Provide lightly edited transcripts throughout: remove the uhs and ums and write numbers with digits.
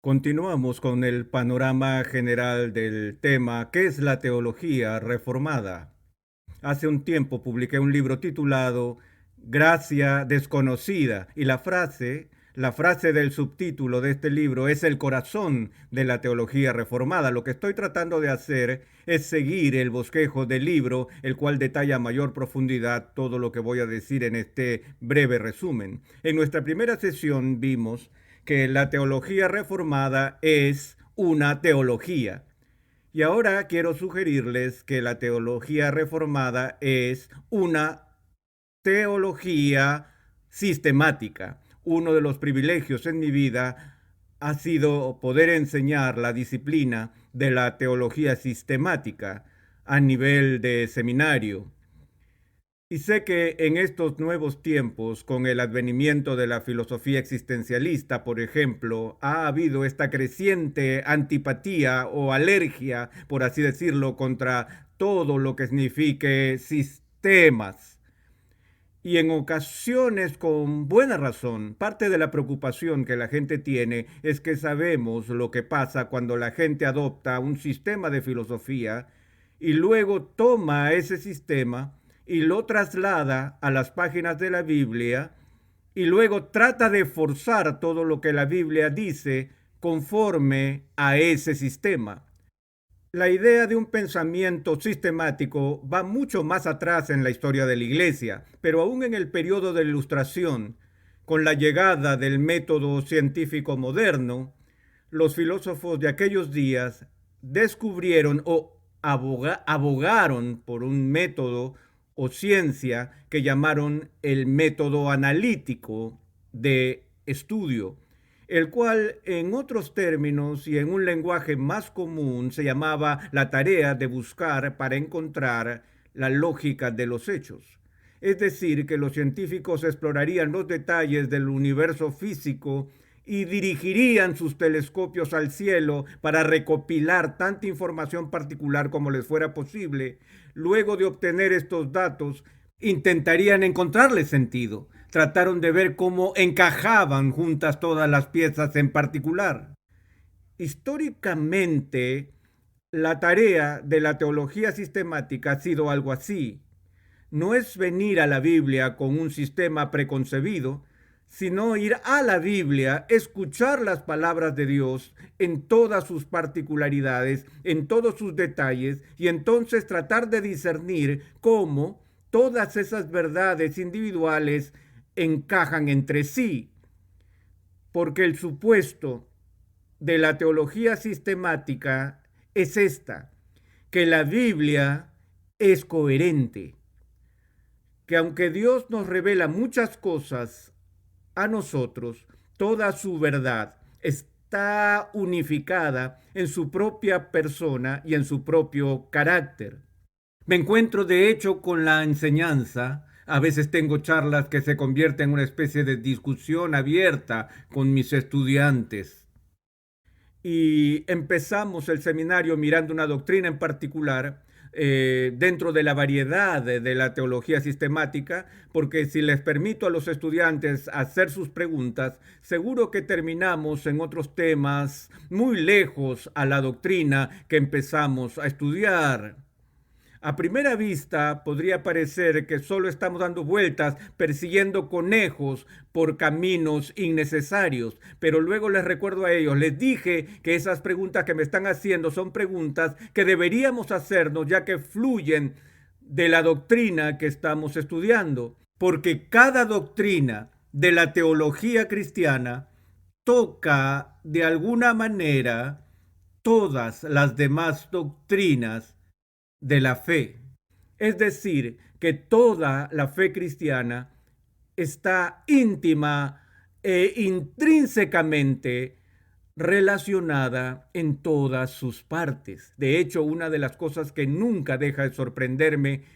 Continuamos con el panorama general del tema ¿qué es la teología reformada? Hace un tiempo publiqué un libro titulado Gracia desconocida y la frase del subtítulo de este libro es el corazón de la teología reformada. Lo que estoy tratando de hacer es seguir el bosquejo del libro, el cual detalla a mayor profundidad todo lo que voy a decir en este breve resumen. En nuestra primera sesión vimos que la teología reformada es una teología. Y ahora quiero sugerirles que la teología reformada es una teología sistemática. Uno de los privilegios en mi vida ha sido poder enseñar la disciplina de la teología sistemática a nivel de seminario. Y sé que en estos nuevos tiempos, con el advenimiento de la filosofía existencialista, por ejemplo, ha habido esta creciente antipatía o alergia, por así decirlo, contra todo lo que signifique sistemas. Y en ocasiones con buena razón, parte de la preocupación que la gente tiene es que sabemos lo que pasa cuando la gente adopta un sistema de filosofía y luego toma ese sistema y lo traslada a las páginas de la Biblia y luego trata de forzar todo lo que la Biblia dice conforme a ese sistema. La idea de un pensamiento sistemático va mucho más atrás en la historia de la Iglesia, pero aún en el periodo de la Ilustración, con la llegada del método científico moderno, los filósofos de aquellos días descubrieron o abogaron por un método o ciencia que llamaron el método analítico de estudio, el cual en otros términos y en un lenguaje más común se llamaba la tarea de buscar para encontrar la lógica de los hechos. Es decir, que los científicos explorarían los detalles del universo físico y dirigirían sus telescopios al cielo para recopilar tanta información particular como les fuera posible. Luego de obtener estos datos, intentarían encontrarle sentido. Trataron de ver cómo encajaban juntas todas las piezas en particular. Históricamente, la tarea de la teología sistemática ha sido algo así. No es venir a la Biblia con un sistema preconcebido, sino ir a la Biblia, escuchar las palabras de Dios en todas sus particularidades, en todos sus detalles, y entonces tratar de discernir cómo todas esas verdades individuales encajan entre sí, porque el supuesto de la teología sistemática es esta, que la Biblia es coherente, que aunque Dios nos revela muchas cosas a nosotros, toda su verdad está unificada en su propia persona y en su propio carácter. Me encuentro de hecho con la enseñanza. A veces tengo charlas que se convierten en una especie de discusión abierta con mis estudiantes. Y empezamos el seminario mirando una doctrina en particular dentro de la variedad de la teología sistemática, porque si les permito a los estudiantes hacer sus preguntas, seguro que terminamos en otros temas muy lejos a la doctrina que empezamos a estudiar. A primera vista podría parecer que solo estamos dando vueltas persiguiendo conejos por caminos innecesarios, pero luego les recuerdo a ellos, les dije que esas preguntas que me están haciendo son preguntas que deberíamos hacernos ya que fluyen de la doctrina que estamos estudiando, porque cada doctrina de la teología cristiana toca de alguna manera todas las demás doctrinas de la fe. Es decir, que toda la fe cristiana está íntima e intrínsecamente relacionada en todas sus partes. De hecho, una de las cosas que nunca deja de sorprenderme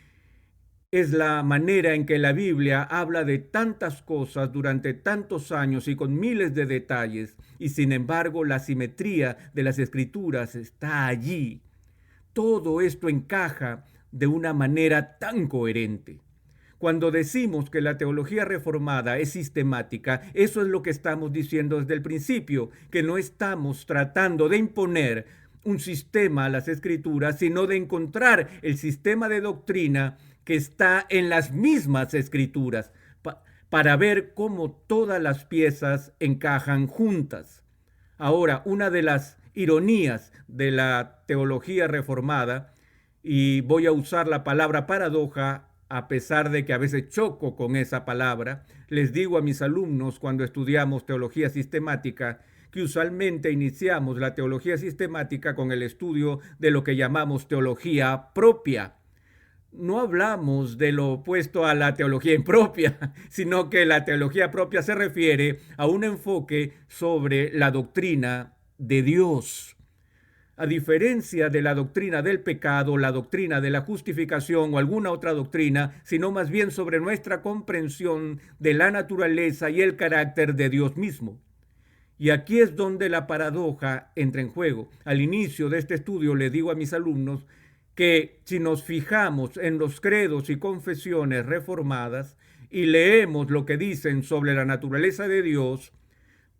es la manera en que la Biblia habla de tantas cosas durante tantos años y con miles de detalles, y sin embargo la simetría de las escrituras está allí. Todo esto encaja de una manera tan coherente. Cuando decimos que la teología reformada es sistemática, eso es lo que estamos diciendo desde el principio, que no estamos tratando de imponer un sistema a las escrituras, sino de encontrar el sistema de doctrina que está en las mismas escrituras, para ver cómo todas las piezas encajan juntas. Ahora, una de las ironías de la teología reformada, y voy a usar la palabra paradoja, a pesar de que a veces choco con esa palabra, les digo a mis alumnos cuando estudiamos teología sistemática que usualmente iniciamos la teología sistemática con el estudio de lo que llamamos teología propia. No hablamos de lo opuesto a la teología impropia, sino que la teología propia se refiere a un enfoque sobre la doctrina de Dios. A diferencia de la doctrina del pecado, la doctrina de la justificación o alguna otra doctrina, sino más bien sobre nuestra comprensión de la naturaleza y el carácter de Dios mismo. Y aquí es donde la paradoja entra en juego. Al inicio de este estudio le digo a mis alumnos que si nos fijamos en los credos y confesiones reformadas y leemos lo que dicen sobre la naturaleza de Dios,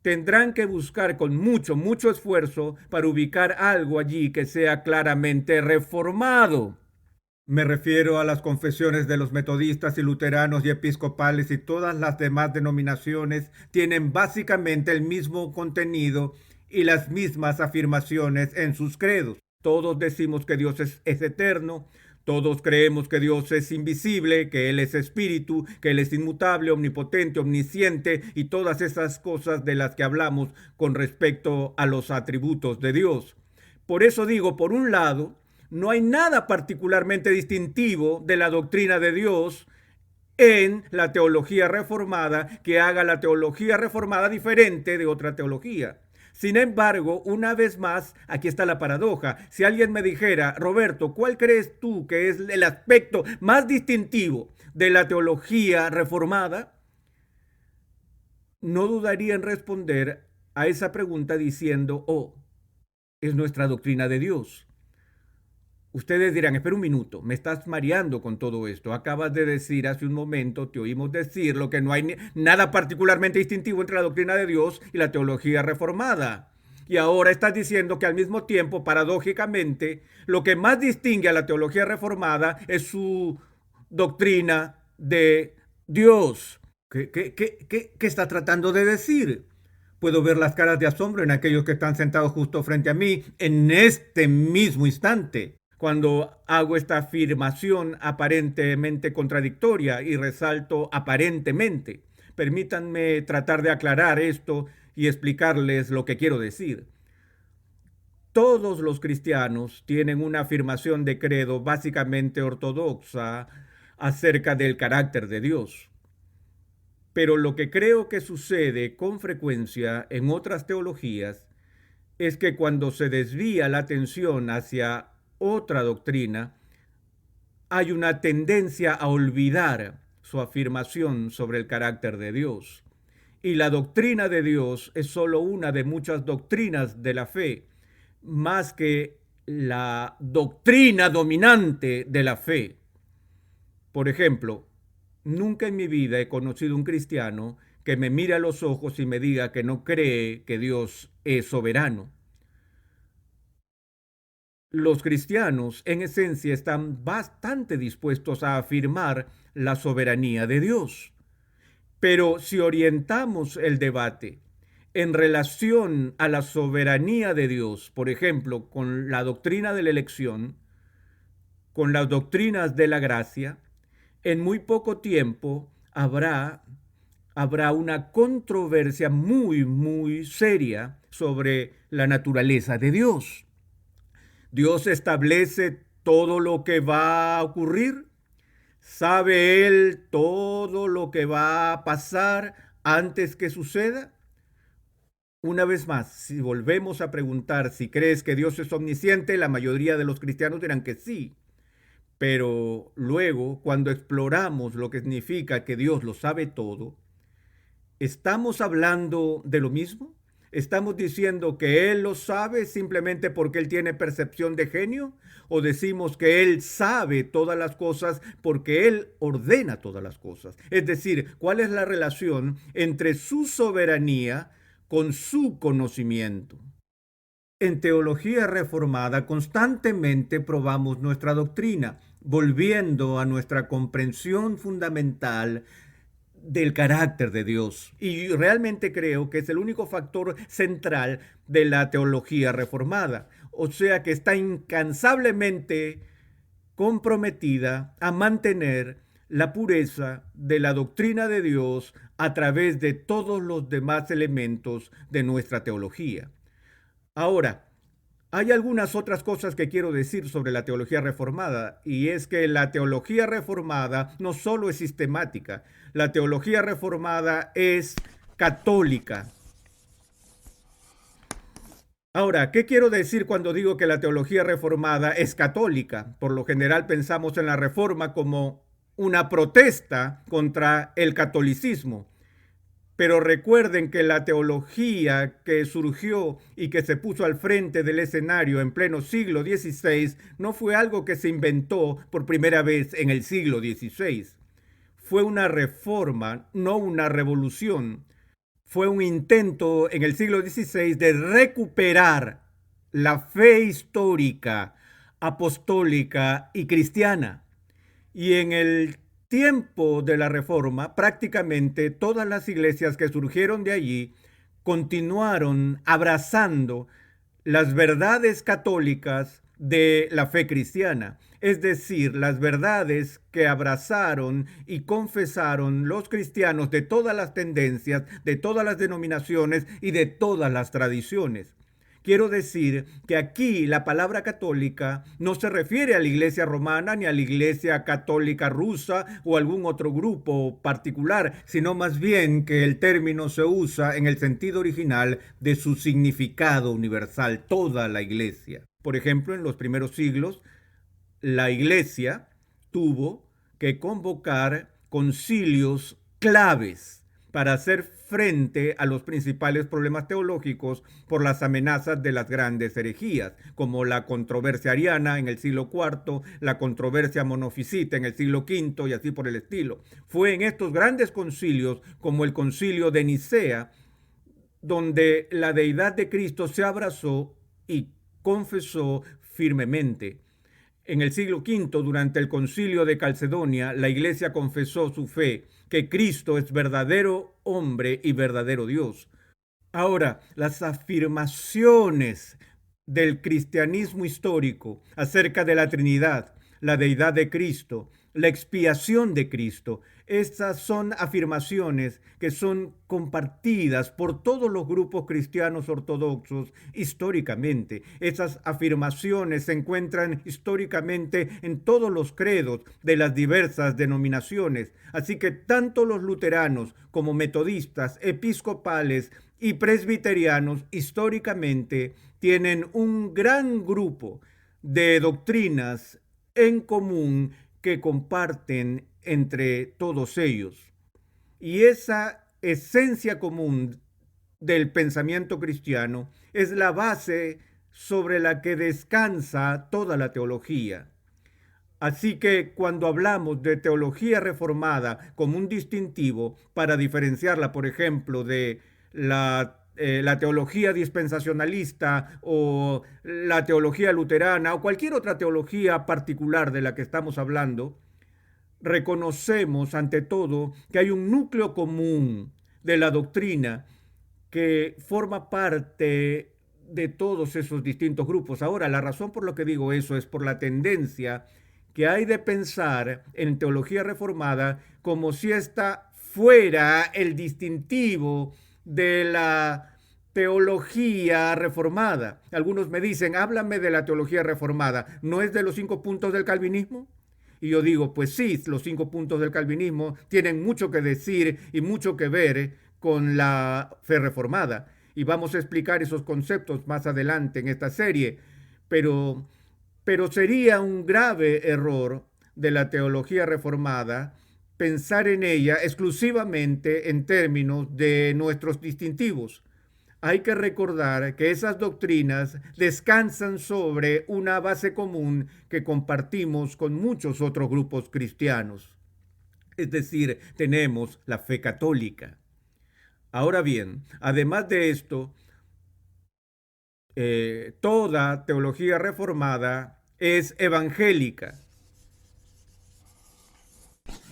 tendrán que buscar con mucho esfuerzo para ubicar algo allí que sea claramente reformado. Me refiero a las confesiones de los metodistas y luteranos y episcopales, y todas las demás denominaciones tienen básicamente el mismo contenido y las mismas afirmaciones en sus credos. Todos decimos que Dios es eterno, todos creemos que Dios es invisible, que Él es espíritu, que Él es inmutable, omnipotente, omnisciente y todas esas cosas de las que hablamos con respecto a los atributos de Dios. Por eso digo, por un lado, no hay nada particularmente distintivo de la doctrina de Dios en la teología reformada que haga la teología reformada diferente de otra teología. Sin embargo, una vez más, aquí está la paradoja. Si alguien me dijera, Roberto, ¿cuál crees tú que es el aspecto más distintivo de la teología reformada? No dudaría en responder a esa pregunta diciendo, es nuestra doctrina de Dios. Ustedes dirán, espera un minuto, me estás mareando con todo esto. Acabas de decir hace un momento, te oímos decirlo, que no hay nada particularmente distintivo entre la doctrina de Dios y la teología reformada. Y ahora estás diciendo que al mismo tiempo, paradójicamente, lo que más distingue a la teología reformada es su doctrina de Dios. ¿Qué está tratando de decir? Puedo ver las caras de asombro en aquellos que están sentados justo frente a mí en este mismo instante, cuando hago esta afirmación aparentemente contradictoria y resalto aparentemente. Permítanme tratar de aclarar esto y explicarles lo que quiero decir. Todos los cristianos tienen una afirmación de credo básicamente ortodoxa acerca del carácter de Dios. Pero lo que creo que sucede con frecuencia en otras teologías es que cuando se desvía la atención hacia otra doctrina, hay una tendencia a olvidar su afirmación sobre el carácter de Dios. Y la doctrina de Dios es solo una de muchas doctrinas de la fe, más que la doctrina dominante de la fe. Por ejemplo, nunca en mi vida he conocido un cristiano que me mire a los ojos y me diga que no cree que Dios es soberano. Los cristianos, en esencia, están bastante dispuestos a afirmar la soberanía de Dios. Pero si orientamos el debate en relación a la soberanía de Dios, por ejemplo, con la doctrina de la elección, con las doctrinas de la gracia, en muy poco tiempo habrá una controversia muy seria sobre la naturaleza de Dios. Dios establece todo lo que va a ocurrir. ¿Sabe Él todo lo que va a pasar antes que suceda? Una vez más, si volvemos a preguntar si crees que Dios es omnisciente, la mayoría de los cristianos dirán que sí. Pero luego, cuando exploramos lo que significa que Dios lo sabe todo, ¿estamos hablando de lo mismo? ¿Estamos diciendo que Él lo sabe simplemente porque Él tiene percepción de genio? ¿O decimos que Él sabe todas las cosas porque Él ordena todas las cosas? Es decir, ¿cuál es la relación entre su soberanía con su conocimiento? En teología reformada constantemente probamos nuestra doctrina, volviendo a nuestra comprensión fundamental del carácter de Dios. Y realmente creo que es el único factor central de la teología reformada. O sea que está incansablemente comprometida a mantener la pureza de la doctrina de Dios a través de todos los demás elementos de nuestra teología. Ahora, hay algunas otras cosas que quiero decir sobre la teología reformada, y es que la teología reformada no solo es sistemática, la teología reformada es católica. Ahora, ¿qué quiero decir cuando digo que la teología reformada es católica? Por lo general pensamos en la reforma como una protesta contra el catolicismo. Pero recuerden que la teología que surgió y que se puso al frente del escenario en pleno siglo XVI no fue algo que se inventó por primera vez en el siglo XVI. Fue una reforma, no una revolución. Fue un intento en el siglo XVI de recuperar la fe histórica, apostólica y cristiana. Y en el tiempo de la Reforma, prácticamente todas las iglesias que surgieron de allí continuaron abrazando las verdades católicas de la fe cristiana, es decir, las verdades que abrazaron y confesaron los cristianos de todas las tendencias, de todas las denominaciones y de todas las tradiciones. Quiero decir que aquí la palabra católica no se refiere a la Iglesia romana ni a la Iglesia católica rusa o algún otro grupo particular, sino más bien que el término se usa en el sentido original de su significado universal, toda la Iglesia. Por ejemplo, en los primeros siglos, la Iglesia tuvo que convocar concilios claves para hacer frente a los principales problemas teológicos por las amenazas de las grandes herejías, como la controversia ariana en el siglo IV, la controversia monofisita en el siglo V y así por el estilo. Fue en estos grandes concilios, como el concilio de Nicea, donde la deidad de Cristo se abrazó y confesó firmemente. En el siglo V, durante el concilio de Calcedonia, la Iglesia confesó su fe, que Cristo es verdadero hombre y verdadero Dios. Ahora, las afirmaciones del cristianismo histórico acerca de la Trinidad, la deidad de Cristo, la expiación de Cristo, estas son afirmaciones que son compartidas por todos los grupos cristianos ortodoxos históricamente. Esas afirmaciones se encuentran históricamente en todos los credos de las diversas denominaciones. Así que tanto los luteranos como metodistas, episcopales y presbiterianos históricamente tienen un gran grupo de doctrinas en común que comparten entre todos ellos. Y esa esencia común del pensamiento cristiano es la base sobre la que descansa toda la teología. Así que cuando hablamos de teología reformada como un distintivo para diferenciarla, por ejemplo, de la teología dispensacionalista o la teología luterana o cualquier otra teología particular de la que estamos hablando, reconocemos ante todo que hay un núcleo común de la doctrina que forma parte de todos esos distintos grupos. Ahora, la razón por la que digo eso es por la tendencia que hay de pensar en teología reformada como si esta fuera el distintivo de la teología reformada. Algunos me dicen, háblame de la teología reformada, ¿no es de los 5 puntos del calvinismo? Y yo digo, pues sí, los 5 puntos del calvinismo tienen mucho que decir y mucho que ver con la fe reformada. Y vamos a explicar esos conceptos más adelante en esta serie. Pero, pero sería un grave error de la teología reformada pensar en ella exclusivamente en términos de nuestros distintivos. hay que recordar que esas doctrinas descansan sobre una base común que compartimos con muchos otros grupos cristianos. Es decir, tenemos la fe católica. Ahora bien, además de esto, toda teología reformada es evangélica.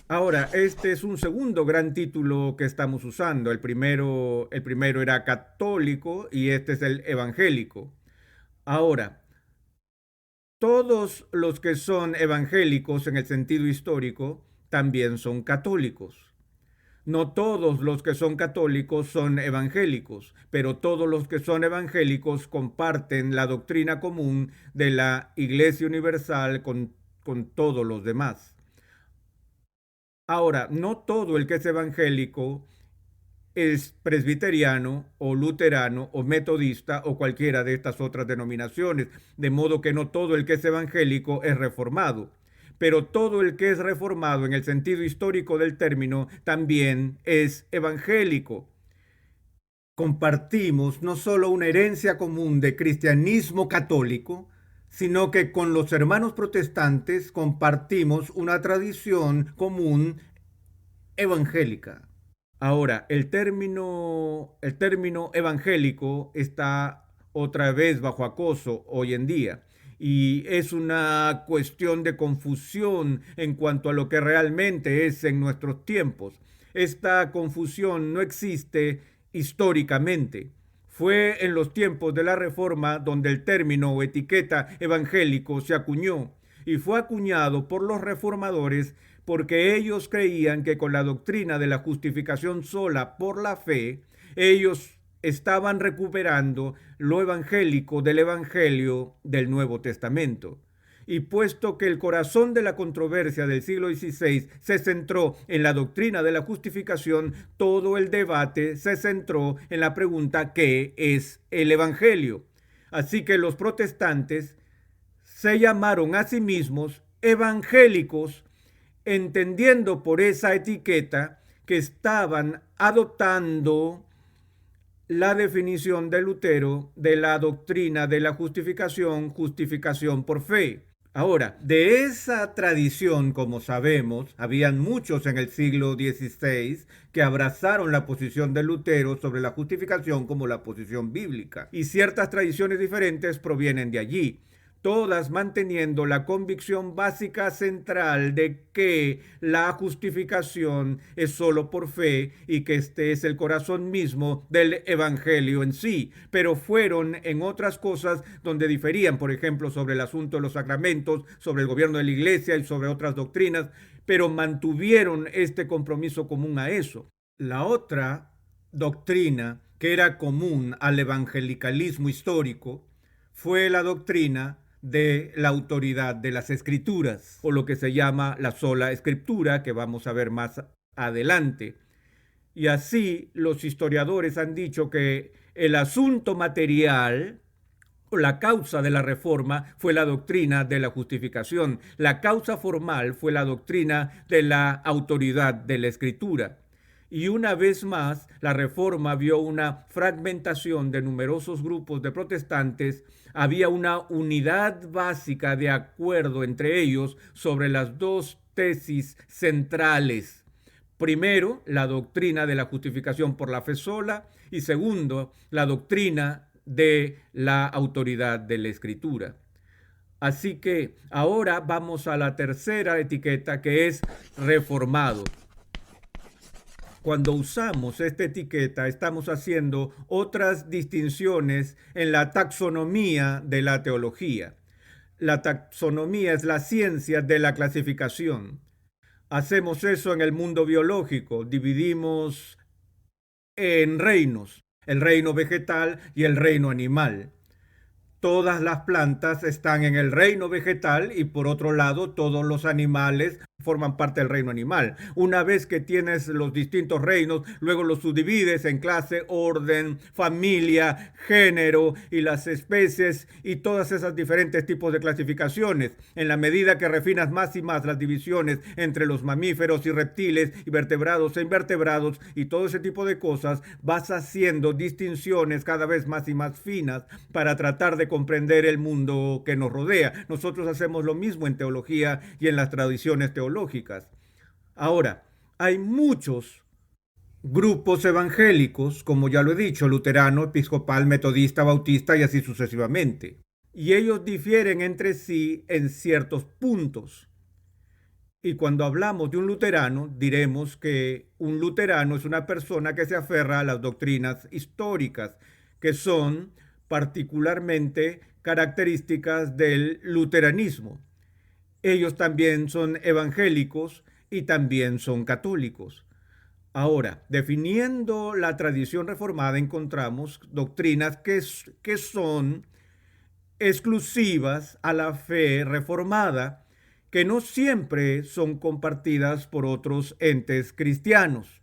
Ahora, este es un segundo gran título que estamos usando. El primero era católico y este es el evangélico. Ahora, todos los que son evangélicos en el sentido histórico también son católicos. No todos los que son católicos son evangélicos, pero todos los que son evangélicos comparten la doctrina común de la Iglesia Universal con todos los demás. Ahora, no todo el que es evangélico es presbiteriano o luterano o metodista o cualquiera de estas otras denominaciones, de modo que no todo el que es evangélico es reformado, pero todo el que es reformado en el sentido histórico del término también es evangélico. Compartimos no solo una herencia común de cristianismo católico, sino que con los hermanos protestantes compartimos una tradición común evangélica. Ahora, el término evangélico está otra vez bajo acoso hoy en día y es una cuestión de confusión en cuanto a lo que realmente es en nuestros tiempos. Esta confusión no existe históricamente. Fue en los tiempos de la Reforma donde el término o etiqueta evangélico se acuñó y fue acuñado por los reformadores porque ellos creían que con la doctrina de la justificación sola por la fe, ellos estaban recuperando lo evangélico del Evangelio del Nuevo Testamento. Y puesto que el corazón de la controversia del siglo XVI se centró en la doctrina de la justificación, todo el debate se centró en la pregunta ¿qué es el Evangelio? Así que los protestantes se llamaron a sí mismos evangélicos, entendiendo por esa etiqueta que estaban adoptando la definición de Lutero de la doctrina de la justificación, justificación por fe. Ahora, de esa tradición, como sabemos, habían muchos en el siglo XVI que abrazaron la posición de Lutero sobre la justificación como la posición bíblica, y ciertas tradiciones diferentes provienen de allí, todas manteniendo la convicción básica central de que la justificación es solo por fe y que este es el corazón mismo del evangelio en sí, pero fueron en otras cosas donde diferían, por ejemplo, sobre el asunto de los sacramentos, sobre el gobierno de la iglesia y sobre otras doctrinas, pero mantuvieron este compromiso común a eso. La otra doctrina que era común al evangelicalismo histórico fue la doctrina de la autoridad de las escrituras, o lo que se llama la sola escritura, que vamos a ver más adelante. Y así los historiadores han dicho que el asunto material, o la causa de la reforma, fue la doctrina de la justificación. La causa formal fue la doctrina de la autoridad de la escritura. Y una vez más, la reforma vio una fragmentación de numerosos grupos de protestantes. Había una unidad básica de acuerdo entre ellos sobre las dos tesis centrales. Primero, la doctrina de la justificación por la fe sola y segundo, la doctrina de la autoridad de la escritura. Así que ahora vamos a la tercera etiqueta, que es reformado. Cuando usamos esta etiqueta, estamos haciendo otras distinciones en la taxonomía de la teología. La taxonomía es la ciencia de la clasificación. Hacemos eso en el mundo biológico, dividimos en reinos, el reino vegetal y el reino animal. todas las plantas están en el reino vegetal y por otro lado todos los animales forman parte del reino animal. Una vez que tienes los distintos reinos, luego los subdivides en clase, orden, familia, género y las especies y todas esas diferentes tipos de clasificaciones. En la medida que refinas más y más las divisiones entre los mamíferos y reptiles y vertebrados e invertebrados y todo ese tipo de cosas, vas haciendo distinciones cada vez más y más finas para tratar de comprender el mundo que nos rodea. Nosotros hacemos lo mismo en teología y en las tradiciones teológicas. Ahora, hay muchos grupos evangélicos, como ya lo he dicho, luterano, episcopal, metodista, bautista y así sucesivamente. Y ellos difieren entre sí en ciertos puntos. Y cuando hablamos de un luterano, diremos que un luterano es una persona que se aferra a las doctrinas históricas, que son particularmente características del luteranismo. Ellos también son evangélicos y también son católicos. Ahora, definiendo la tradición reformada, encontramos doctrinas que son exclusivas a la fe reformada, que no siempre son compartidas por otros entes cristianos.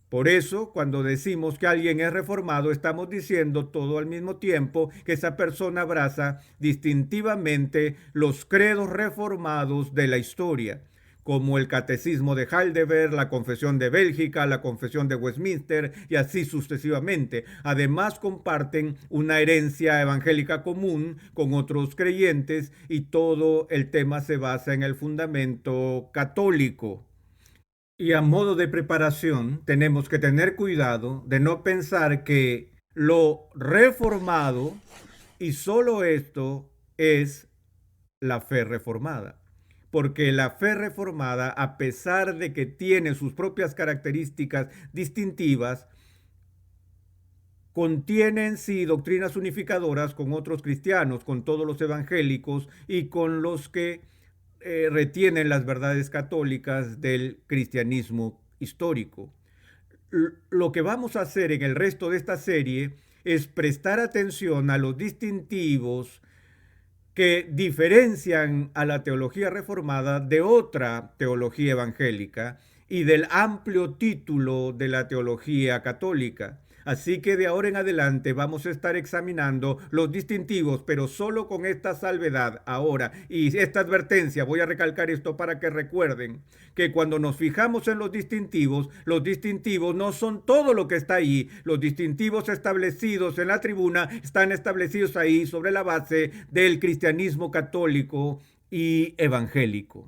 Por eso, cuando decimos que alguien es reformado, estamos diciendo todo al mismo tiempo que esa persona abraza distintivamente los credos reformados de la historia, como el Catecismo de Heidelberg, la Confesión de Bélgica, la Confesión de Westminster y así sucesivamente. Además, comparten una herencia evangélica común con otros creyentes y todo el tema se basa en el fundamento católico. Y a modo de preparación, tenemos que tener cuidado de no pensar que lo reformado y solo esto es la fe reformada. Porque la fe reformada, a pesar de que tiene sus propias características distintivas, contiene en sí doctrinas unificadoras con otros cristianos, con todos los evangélicos y con los que retienen las verdades católicas del cristianismo histórico. Lo que vamos a hacer en el resto de esta serie es prestar atención a los distintivos que diferencian a la teología reformada de otra teología evangélica y del amplio título de la teología católica. Así que de ahora en adelante vamos a estar examinando los distintivos, pero solo con esta salvedad ahora. Y esta advertencia, voy a recalcar esto para que recuerden que cuando nos fijamos en los distintivos no son todo lo que está ahí. Los distintivos establecidos en la tribuna están establecidos ahí sobre la base del cristianismo católico y evangélico.